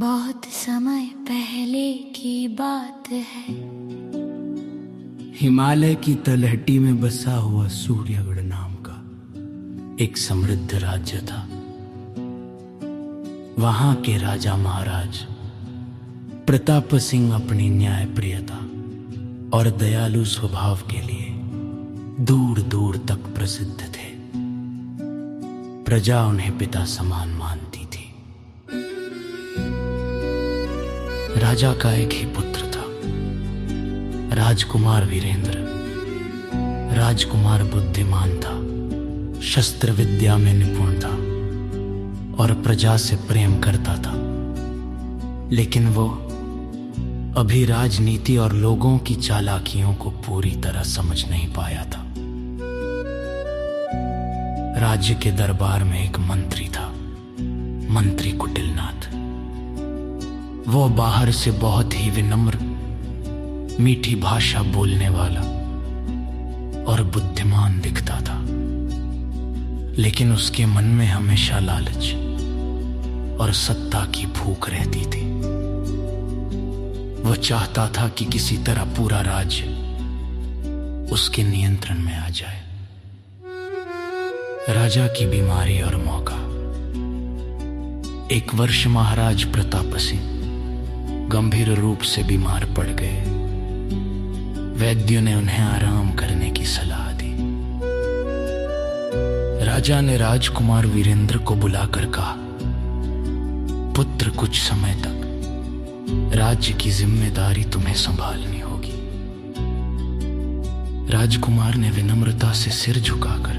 बहुत समय पहले की बात है। हिमालय की तलहटी में बसा हुआ सूर्यगढ़ नाम का एक समृद्ध राज्य था। वहां के राजा महाराज प्रताप सिंह अपनी न्यायप्रियता और दयालु स्वभाव के लिए दूर दूर तक प्रसिद्ध थे। प्रजा उन्हें पिता समान मानती थी। राजा का एक ही पुत्र था, राजकुमार वीरेंद्र। राजकुमार बुद्धिमान था, शस्त्र विद्या में निपुण था और प्रजा से प्रेम करता था। लेकिन वो अभी राजनीति और लोगों की चालाकियों को पूरी तरह समझ नहीं पाया था। राज्य के दरबार में एक मंत्री था, मंत्री कुटिलनाथ। वो बाहर से बहुत ही विनम्र, मीठी भाषा बोलने वाला और बुद्धिमान दिखता था। लेकिन उसके मन में हमेशा लालच और सत्ता की भूख रहती थी। वह चाहता था कि किसी तरह पूरा राज्य उसके नियंत्रण में आ जाए। राजा की बीमारी और मौका। एक वर्ष महाराज प्रताप सिंह गंभीर रूप से बीमार पड़ गए। वैद्यों ने उन्हें आराम करने की सलाह दी। राजा ने राजकुमार वीरेंद्र को बुलाकर कहा, पुत्र, कुछ समय तक राज्य की जिम्मेदारी तुम्हें संभालनी होगी। राजकुमार ने विनम्रता से सिर झुकाकर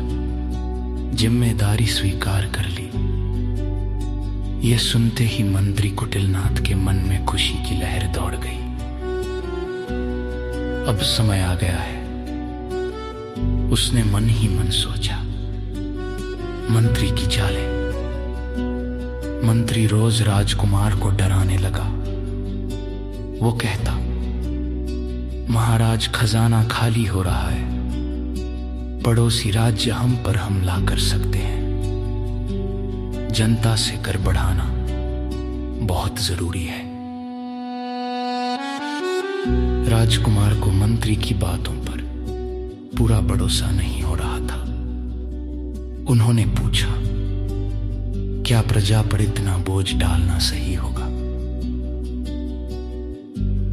जिम्मेदारी स्वीकार कर ली। यह सुनते ही मंत्री कुटिलनाथ के मन में खुशी की लहर दौड़ गई। अब समय आ गया है, उसने मन ही मन सोचा। मंत्री की चालें। मंत्री रोज राजकुमार को डराने लगा। वो कहता, महाराज, खजाना खाली हो रहा है, पड़ोसी राज्य हम पर हमला कर सकते हैं। जनता से कर बढ़ाना बहुत जरूरी है। राजकुमार को मंत्री की बातों पर पूरा भरोसा नहीं हो रहा था। उन्होंने पूछा, क्या प्रजा पर इतना बोझ डालना सही होगा?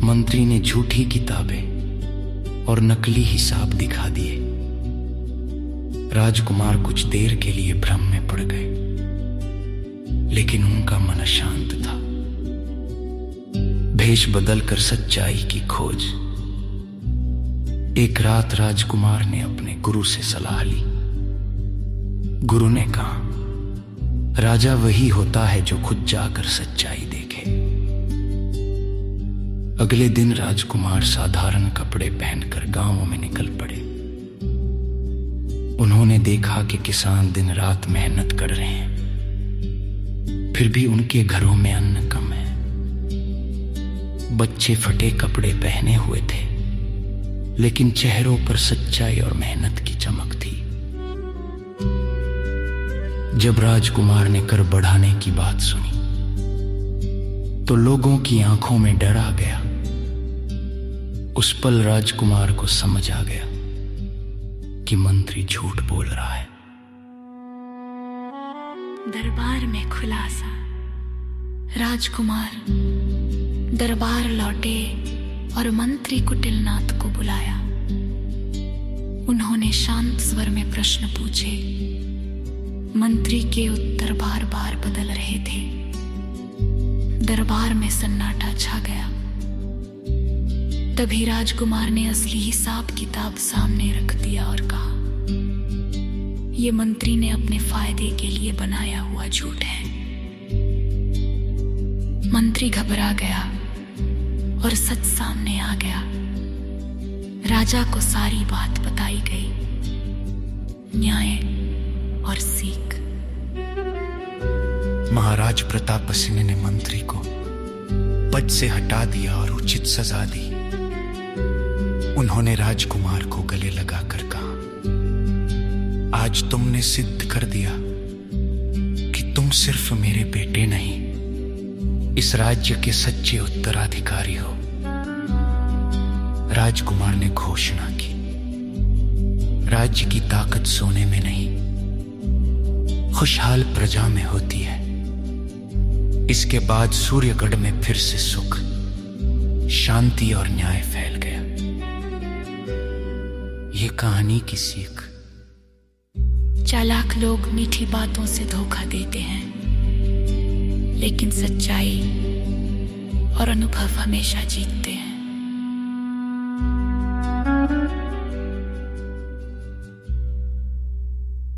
मंत्री ने झूठी किताबें और नकली हिसाब दिखा दिए। राजकुमार कुछ देर के लिए भ्रम में पड़ गए, लेकिन उनका मन अशांत था। भेष बदलकर सच्चाई की खोज। एक रात राजकुमार ने अपने गुरु से सलाह ली। गुरु ने कहा, राजा वही होता है जो खुद जाकर सच्चाई देखे। अगले दिन राजकुमार साधारण कपड़े पहनकर गांवों में निकल पड़े। उन्होंने देखा कि किसान दिन रात मेहनत कर रहे हैं, फिर भी उनके घरों में अन्न कम है। बच्चे फटे कपड़े पहने हुए थे, लेकिन चेहरों पर सच्चाई और मेहनत की चमक थी। जब राजकुमार ने कर बढ़ाने की बात सुनी तो लोगों की आंखों में डर आ गया। उस पल राजकुमार को समझ आ गया कि मंत्री झूठ बोल रहा है। दरबार में खुलासा। राजकुमार दरबार लौटे और मंत्री कुटिलनाथ को बुलाया। उन्होंने शांत स्वर में प्रश्न पूछे। मंत्री के उत्तर बार बार बदल रहे थे। दरबार में सन्नाटा छा गया। तभी राजकुमार ने असली हिसाब किताब सामने रख दिया और कहा, यह मंत्री ने अपने फायदे के लिए बनाया हुआ झूठ है। मंत्री घबरा गया और सच सामने आ गया। राजा को सारी बात बताई गई, न्याय और सीख। महाराज प्रताप सिंह ने मंत्री को पद से हटा दिया और उचित सजा दी। उन्होंने राजकुमार को गले लगाकर कहा, आज तुमने सिद्ध कर दिया कि तुम सिर्फ मेरे बेटे नहीं, इस राज्य के सच्चे उत्तराधिकारी हो। राजकुमार ने घोषणा की, राज्य की ताकत सोने में नहीं, खुशहाल प्रजा में होती है। इसके बाद सूर्यगढ़ में फिर से सुख, शांति और न्याय फैल गया। ये कहानी की सीख। चालाक लोग मीठी बातों से धोखा देते हैं, लेकिन सच्चाई और अनुभव हमेशा जीतते हैं।